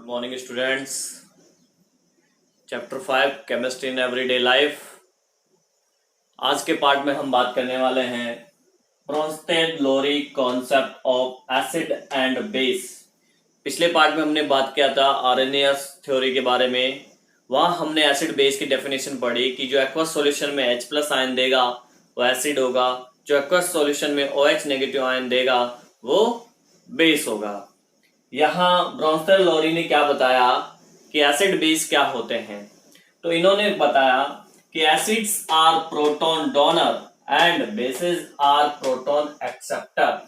Morning students. Chapter 5 chemistry in everyday life. आज के part में हम बात करने वाले हैं Bronsted Lowry concept of acid and base. पिछले पार्ट में हमने बात किया था आर्रेनियस थ्योरी के बारे में। वहाँ हमने एसिड बेस की डेफिनेशन पढ़ी कि जो एक्वस सॉल्यूशन में H+ आयन देगा वो एसिड होगा, जो एक्वस सॉल्यूशन में OH नेगेटिव आयन देगा वो बेस होगा। यहाँ ब्रोंस्टेड-लोरी ने क्या बताया कि एसिड बेस क्या होते हैं। तो इन्होंने बताया कि acids are proton donor and bases are proton acceptor.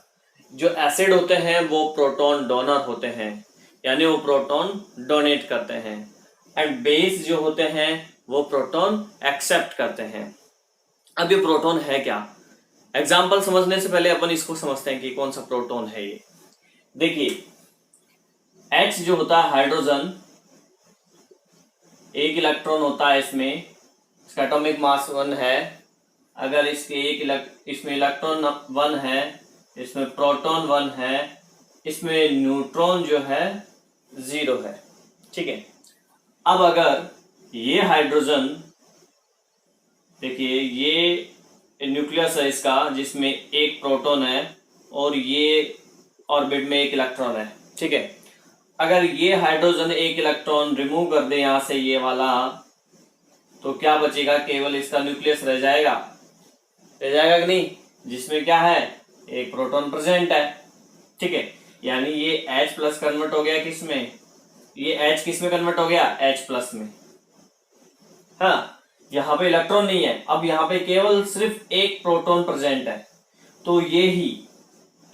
जो एसिड होते हैं वो प्रोटॉन डोनर होते हैं, यानी वो प्रोटॉन डोनेट करते हैं, एंड बेस जो होते हैं वो प्रोटॉन एक्सेप्ट करते हैं। अब ये प्रोटॉन है क्या? एग्जाम्पल समझने से पहले अपन इसको समझते हैं कि कौन सा प्रोटॉन है ये। देखिए, H जो होता है हाइड्रोजन, एक इलेक्ट्रॉन होता है इसमें, इसका एटॉमिक मास 1 है। अगर इसके इसमें इलेक्ट्रॉन 1 है, इसमें प्रोटॉन 1 है, इसमें न्यूट्रॉन जो है 0 है। ठीक है। अब अगर ये हाइड्रोजन, देखिए ये न्यूक्लियस है इसका जिसमें एक प्रोटॉन है और ये ऑर्बिट में एक इलेक्ट्रॉन है। ठीक है। अगर ये हाइड्रोजन एक इलेक्ट्रॉन रिमूव कर दे यहां से ये वाला, तो क्या बचेगा? केवल इसका न्यूक्लियस रह जाएगा कि नहीं, जिसमें क्या है, एक प्रोटॉन प्रेजेंट है। ठीक है। यानी ये H+ कन्वर्ट हो गया किसमें, ये H किस में कन्वर्ट हो गया? H+ में। हाँ, यहाँ पे इलेक्ट्रॉन नहीं है, अब यहाँ पे केवल सिर्फ एक प्रोटॉन प्रेजेंट है। तो ये ही,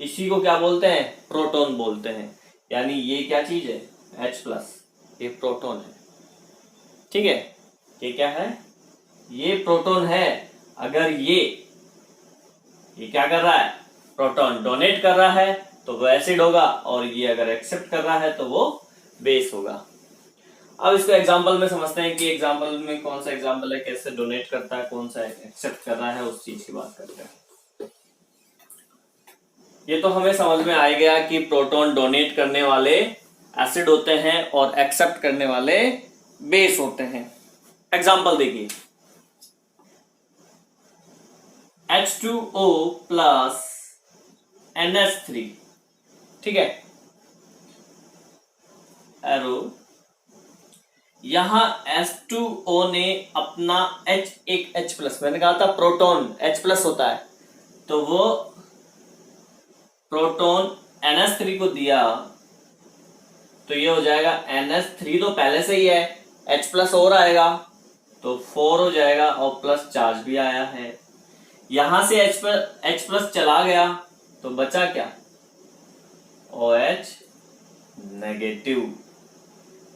इसी को क्या बोलते हैं? प्रोटॉन बोलते हैं। यानी ये क्या चीज है? H+, ये प्रोटॉन है। ठीक है। ये क्या है? ये प्रोटॉन है। अगर ये क्या कर रहा है? प्रोटॉन डोनेट कर रहा है तो वो एसिड होगा, और ये अगर एक्सेप्ट कर रहा है तो वो बेस होगा। अब इसको एग्जांपल में समझते हैं कि एग्जांपल में कौन सा एग्जांपल है, कैसे डोनेट करता है, कौन सा एक्सेप्ट कर रहा है, उस चीज की बात करते हैं। ये तो हमें समझ में आ गया कि प्रोटॉन डोनेट करने वाले एसिड होते हैं और एक्सेप्ट करने वाले बेस होते हैं। एग्जांपल देखिए, H2O प्लस NH3। ठीक है, एरो। यहां H2O ने अपना एक H+, मैंने कहा था प्रोटॉन H+ होता है, तो वो प्रोटॉन NH3 को दिया, तो ये हो जाएगा NH3 तो पहले से ही है, H+ और आएगा तो 4 हो जाएगा, और प्लस चार्ज भी आया है। यहां से H+ चला गया तो बचा क्या? OH negative.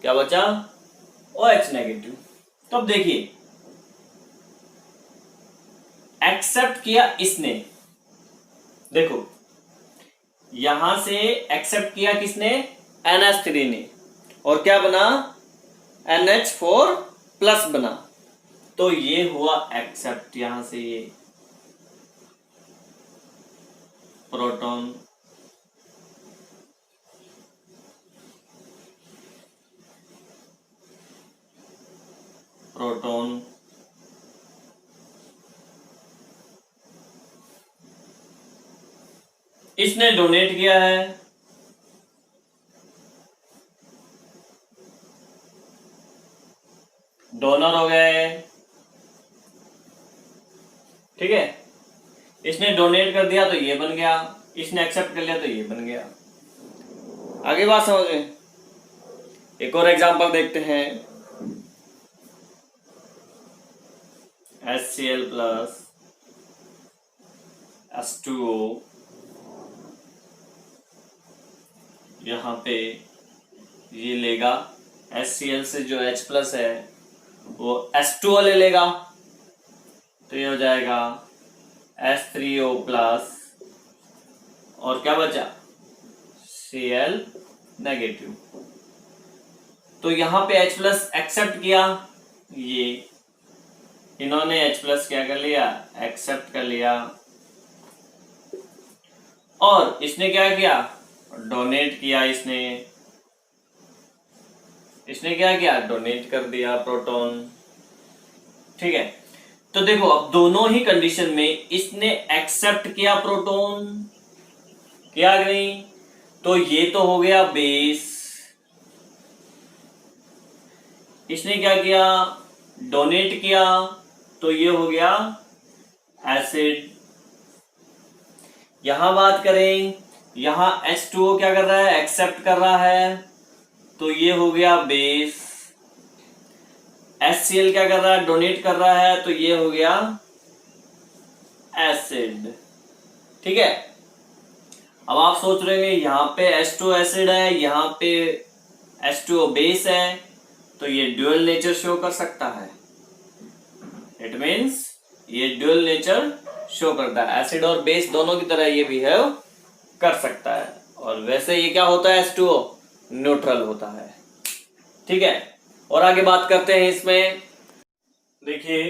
क्या बचा? OH negative. तो अब देखिए, एक्सेप्ट किया इसने, देखो यहां से एक्सेप्ट किया किसने? NH3 ने, और क्या बना? NH4+ बना। तो ये हुआ एक्सेप्ट, यहां से ये प्रोटॉन, प्रोटॉन इसने डोनेट किया है, डोनर हो गए। ठीक है, इसने डोनेट कर दिया तो ये बन गया, इसने एक्सेप्ट कर लिया तो ये बन गया। आगे बात समझ में। एक और एग्जांपल देखते हैं, HCl प्लस H2O। यहाँ पे ये लेगा HCl से जो H+ है वो H2O ले लेगा, तो ये हो जाएगा H3O प्लस, और क्या बचा? Cl negative. तो यहाँ पे H+ एक्सेप्ट किया, ये इन्होंने H+ क्या कर लिया? एक्सेप्ट कर लिया। और इसने क्या किया? डोनेट किया इसने, इसने क्या किया, डोनेट कर दिया प्रोटॉन। ठीक है, तो देखो अब दोनों ही कंडीशन में इसने एक्सेप्ट किया प्रोटॉन, किया नहीं, तो ये तो हो गया बेस। इसने क्या किया, डोनेट किया, तो ये हो गया एसिड। यहां बात करें, यहां H2O क्या कर रहा है, एक्सेप्ट कर रहा है, तो ये हो गया बेस। HCl क्या कर रहा है, डोनेट कर रहा है, तो ये हो गया एसिड। ठीक है, अब आप सोच रहे हैं यहां पे H2O एसिड है, यहां पे H2O बेस है, तो ये ड्यूअल नेचर शो कर सकता है। इट मीन्स ये ड्यूअल नेचर शो करता है, एसिड और बेस दोनों की तरह ये बिहेव कर सकता है। और वैसे ये क्या होता है, H2O न्यूट्रल होता है। ठीक है, और आगे बात करते हैं इसमें। देखिए,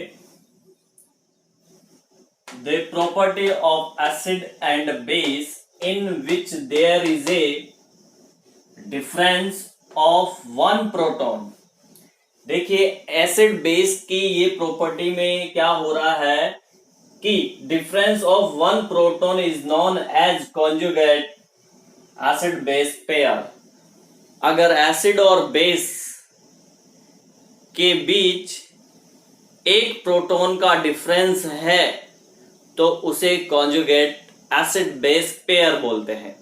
the property of acid and base in which there is a difference of one proton. देखिए, एसिड बेस की ये प्रॉपर्टी में क्या हो रहा है कि difference of one proton is known as conjugate acid base pair. अगर एसिड और बेस के बीच एक प्रोटॉन का डिफरेंस है तो उसे कॉन्जुगेट एसिड बेस पेयर बोलते हैं।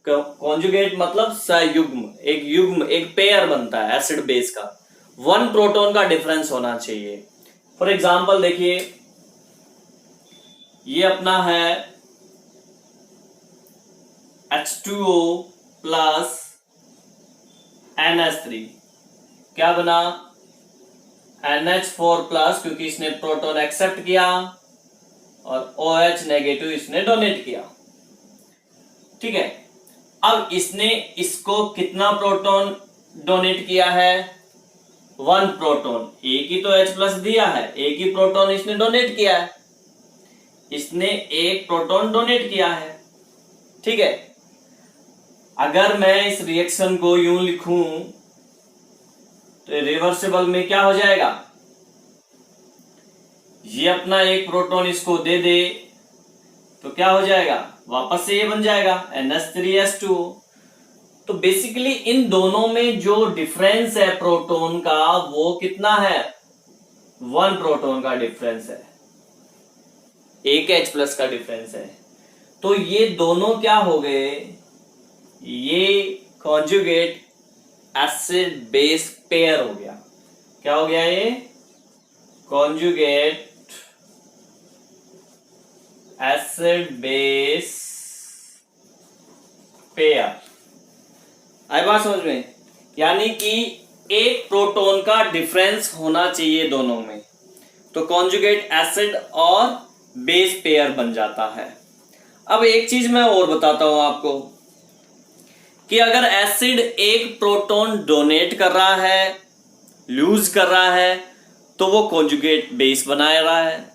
कॉन्जुगेट मतलब सयुग्म, एक युग्म, एक पेयर बनता है एसिड बेस का। वन प्रोटॉन का डिफरेंस होना चाहिए। फॉर एग्जांपल देखिए, ये अपना है H2O प्लस NH3, क्या बना, NH4 प्लस, क्योंकि इसने प्रोटॉन एक्सेप्ट किया, और OH नेगेटिव इसने डोनेट किया। ठीक है, अब इसने इसको कितना प्रोटॉन डोनेट किया है, वन प्रोटॉन। एक ही तो H प्लस दिया है, एक ही प्रोटॉन इसने डोनेट किया है, इसने एक प्रोटॉन डोनेट किया है। ठीक है, अगर मैं इस रिएक्शन को यूं लिखूं तो रिवर्सिबल में क्या हो जाएगा, ये अपना एक प्रोटॉन इसको दे दे तो क्या हो जाएगा, वापस से ये बन जाएगा NH3H2O। तो बेसिकली इन दोनों में जो डिफरेंस है प्रोटॉन का वो कितना है, वन प्रोटॉन का डिफरेंस है, एक H प्लस का डिफरेंस है। तो ये दोनों क्या हो गए, ये कॉन्जुगेट एसिड बेस पेयर हो गया। क्या हो गया, ये कॉन्जुगेट एसिड बेस पेयर। आई बात समझ में, यानी कि एक प्रोटॉन का डिफरेंस होना चाहिए दोनों में, तो कॉन्जुगेट एसिड और बेस पेयर बन जाता है। अब एक चीज मैं और बताता हूं आपको कि अगर एसिड एक प्रोटॉन डोनेट कर रहा है, लूज कर रहा है, तो वो कॉन्जुगेट बेस बना रहा है,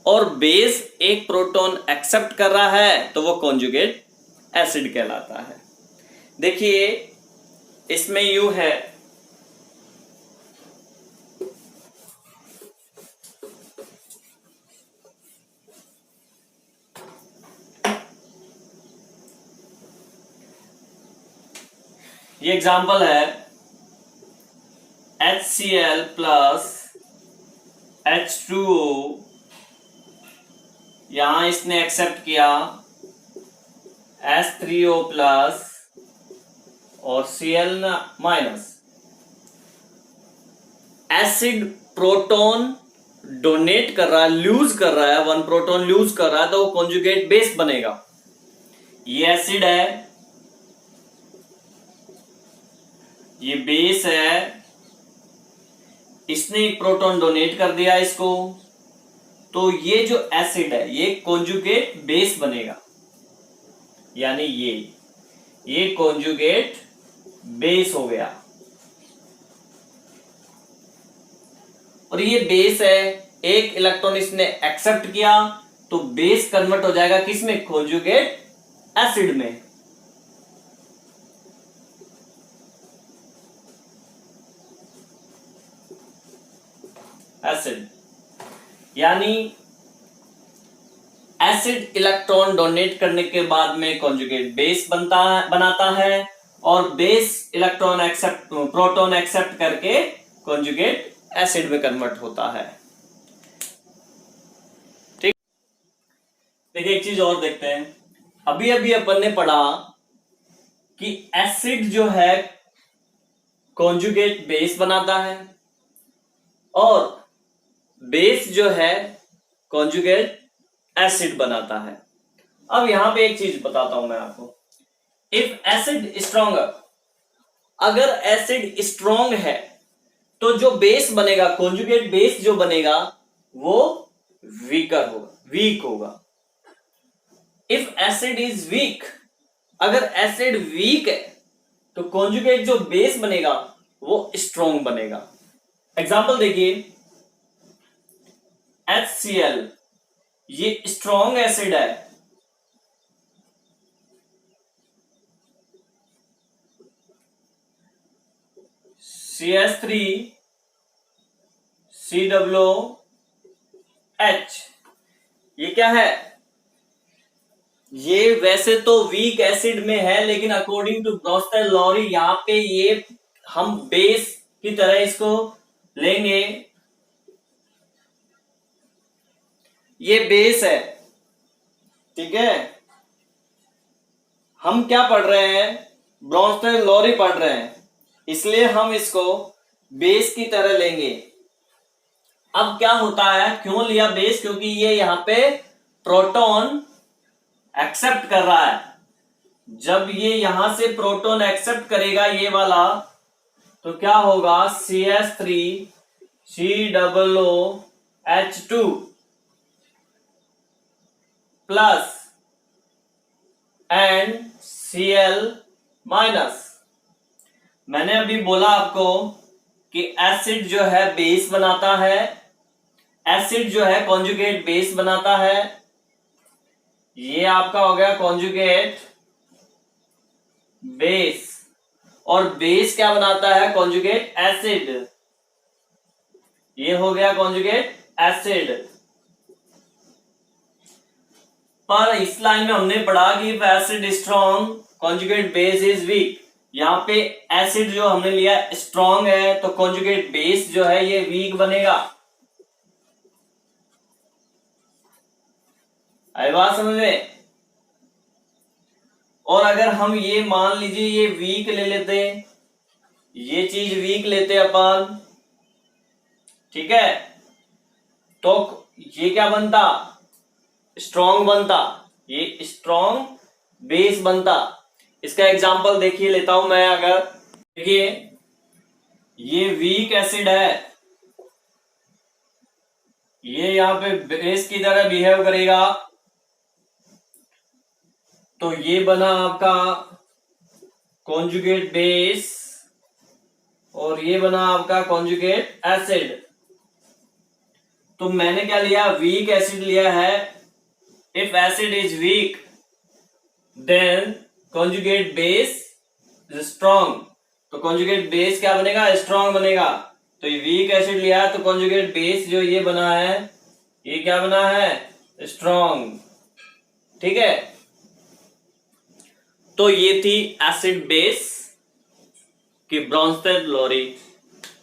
और बेस एक प्रोटॉन एक्सेप्ट कर रहा है तो वो कॉन्जुगेट एसिड कहलाता है। देखिए, इसमें यू है, ये एग्जाम्पल है HCl प्लस H2O, यहां इसने एक्सेप्ट किया H3O प्लस और Cl minus. Acid proton donate कर रहा है, लूज कर रहा है, वन प्रोटॉन लूज कर रहा है, तो वो कॉन्जुगेट बेस बनेगा। ये एसिड है, ये बेस है, इसने एक प्रोटॉन डोनेट कर दिया इसको, तो ये जो एसिड है ये कॉन्जुगेट बेस बनेगा, यानी ये कॉन्जुगेट बेस हो गया। और ये बेस है, एक इलेक्ट्रॉन इसने एक्सेप्ट किया तो बेस कन्वर्ट हो जाएगा किसमें, कॉन्जुगेट एसिड में। एसिड, यानी एसिड इलेक्ट्रॉन डोनेट करने के बाद में कॉन्जुगेट बेस बनाता है और base electron accept proton accept करके कॉन्जुगेट एसिड में कन्वर्ट होता है। ठीक, देखिए एक चीज और देखते हैं। अभी अभी अपन ने पढ़ा कि एसिड जो है कॉन्जुगेट बेस बनाता है और बेस जो है कॉन्जुगेट एसिड बनाता है। अब यहां पे एक चीज बताता हूं मैं आपको, इफ एसिड स्ट्रॉन्गर, अगर एसिड स्ट्रॉन्ग है तो जो बेस बनेगा, कॉन्जुगेट बेस जो बनेगा वो वीक होगा। इफ एसिड इज वीक, अगर एसिड वीक है तो कॉन्जुगेट जो बेस बनेगा वो स्ट्रॉन्ग बनेगा। एग्जाम्पल देखिए, HCl, ये स्ट्रॉन्ग एसिड है, CH3 COOH, ये क्या है? ये वैसे तो वीक एसिड में है, लेकिन अकॉर्डिंग टू ब्रोंस्टेल-लॉरी यहां पे ये हम बेस की तरह इसको लेंगे। ये बेस है, ठीक है। हम क्या पढ़ रहे हैं? ब्रोंस्टेल-लॉरी पढ़ रहे हैं, इसलिए हम इसको बेस की तरह लेंगे। अब क्या होता है, क्यों लिया बेस? क्योंकि ये यहां पे प्रोटॉन एक्सेप्ट कर रहा है। जब ये यहां से प्रोटॉन एक्सेप्ट करेगा ये वाला, तो क्या होगा? CH3 COOH2 plus and Cl minus. मैंने अभी बोला आपको कि एसिड जो है बेस बनाता है, एसिड जो है कॉन्जुगेट बेस बनाता है। ये आपका हो गया कॉन्जुगेट बेस, और बेस क्या बनाता है? Conjugate acid. ये हो गया कॉन्जुगेट एसिड। पर इस लाइन में हमने पढ़ा कि acid strong conjugate base is weak. यहां पे एसिड जो हमने लिया स्ट्रॉन्ग है, तो कॉन्जुगेट बेस जो है ये वीक बनेगा। आई बात समझ में? और अगर हम ये मान लीजिए ये वीक ले लेते, ये चीज वीक लेते अपन, ठीक है, तो ये क्या बनता? स्ट्रॉन्ग बनता, ये स्ट्रॉन्ग बेस बनता। इसका एग्जांपल देखिए लेता हूं मैं। अगर देखिए ये वीक एसिड है, ये यहां पे बेस की तरह बिहेव करेगा, तो ये बना आपका कॉन्जुगेट बेस और ये बना आपका कॉन्जुगेट एसिड। तो मैंने क्या लिया? वीक एसिड लिया है। If acid is weak then conjugate base is strong. तो कॉन्जुगेट बेस क्या बनेगा? स्ट्रॉन्ग बनेगा। तो ये वीक एसिड लिया है, तो कॉन्जुगेट बेस जो ये बना है, ये क्या बना है? स्ट्रॉन्ग। ठीक है, तो ये थी एसिड बेस की ब्रोंस्टेल-लॉरी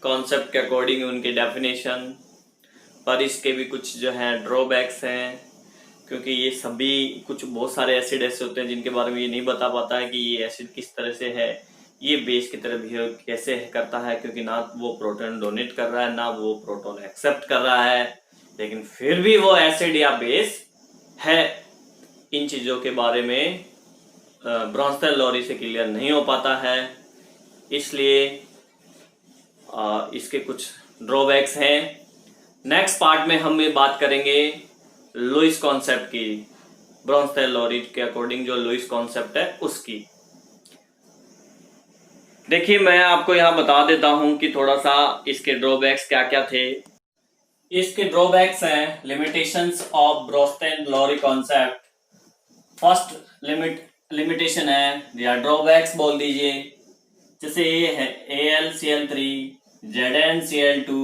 कॉन्सेप्ट के अकॉर्डिंग उनकी डेफिनेशन। पर इसके भी कुछ जो है ड्रॉबैक्स हैं, क्योंकि ये सभी कुछ बहुत सारे एसिड ऐसे होते हैं जिनके बारे में ये नहीं बता पाता है कि ये एसिड किस तरह से है, ये बेस की तरह बिहेव कैसे करता है, क्योंकि ना वो प्रोटॉन डोनेट कर रहा है ना वो प्रोटॉन एक्सेप्ट कर रहा है, लेकिन फिर भी वो एसिड या बेस है। इन चीजों के बारे में ब्रोंस्टेल-लॉरी से क्लियर नहीं हो पाता है, इसलिए इसके कुछ ड्रॉबैक्स हैं। नेक्स्ट पार्ट में हम बात करेंगे लुईस कॉन्सेप्ट की, ब्रोंस्टेल-लॉरी के अकॉर्डिंग जो लुईस कॉन्सेप्ट है उसकी। देखिए मैं आपको यहाँ बता देता हूं कि थोड़ा सा इसके ड्रॉबैक्स क्या क्या थे। इसके ड्रॉबैक्स हैं limitations of Bronsted Lowry concept. First limitation है या ड्रॉबैक्स बोल दीजिए, जैसे ये है AlCl3 ZnCl2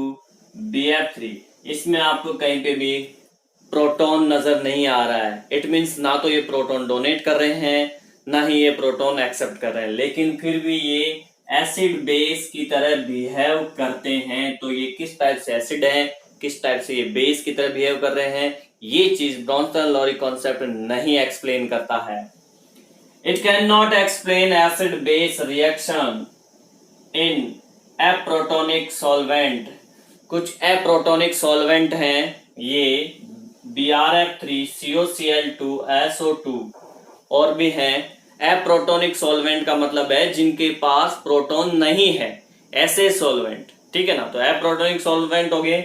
BF3, इसमें आपको कहीं पे भी प्रोटॉन नजर नहीं आ रहा है। इट मीन्स ना तो ये प्रोटॉन डोनेट कर रहे हैं ना ही ये प्रोटॉन एक्सेप्ट कर रहे हैं, लेकिन फिर भी ये एसिड बेस की तरह बिहेव करते हैं। तो ये किस टाइप से एसिड है, किस टाइप से ये बेस की तरह बिहेव कर रहे हैं, ये चीज ब्रोंस्टन-लॉरी कॉन्सेप्ट नहीं एक्सप्लेन करता है। It can not explain acid base reaction in aprotic solvent. कुछ एप्रोटोनिक सॉल्वेंट हैं ये BrF3 COCl2 SO2 और भी हैं। एप्रोटोनिक सॉल्वेंट का मतलब है जिनके पास प्रोटॉन नहीं है, ऐसे सॉल्वेंट, ठीक है ना। तो एप्रोटोनिक सॉल्वेंट हो गए।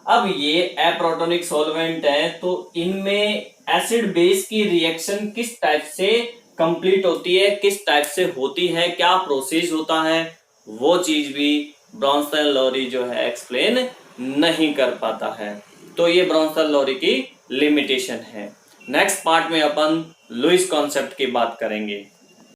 अब ये एप्रोटोनिक सॉल्वेंट है तो इनमें एसिड बेस की रिएक्शन किस टाइप से कंप्लीट होती है, किस टाइप से होती है, क्या प्रोसेस होता है, वो चीज भी ब्रोंस्टन-लॉरी जो है एक्सप्लेन नहीं कर पाता है। तो ये ब्रोंस्टन-लॉरी की लिमिटेशन है। नेक्स्ट पार्ट में अपन लुईस कॉन्सेप्ट की बात करेंगे।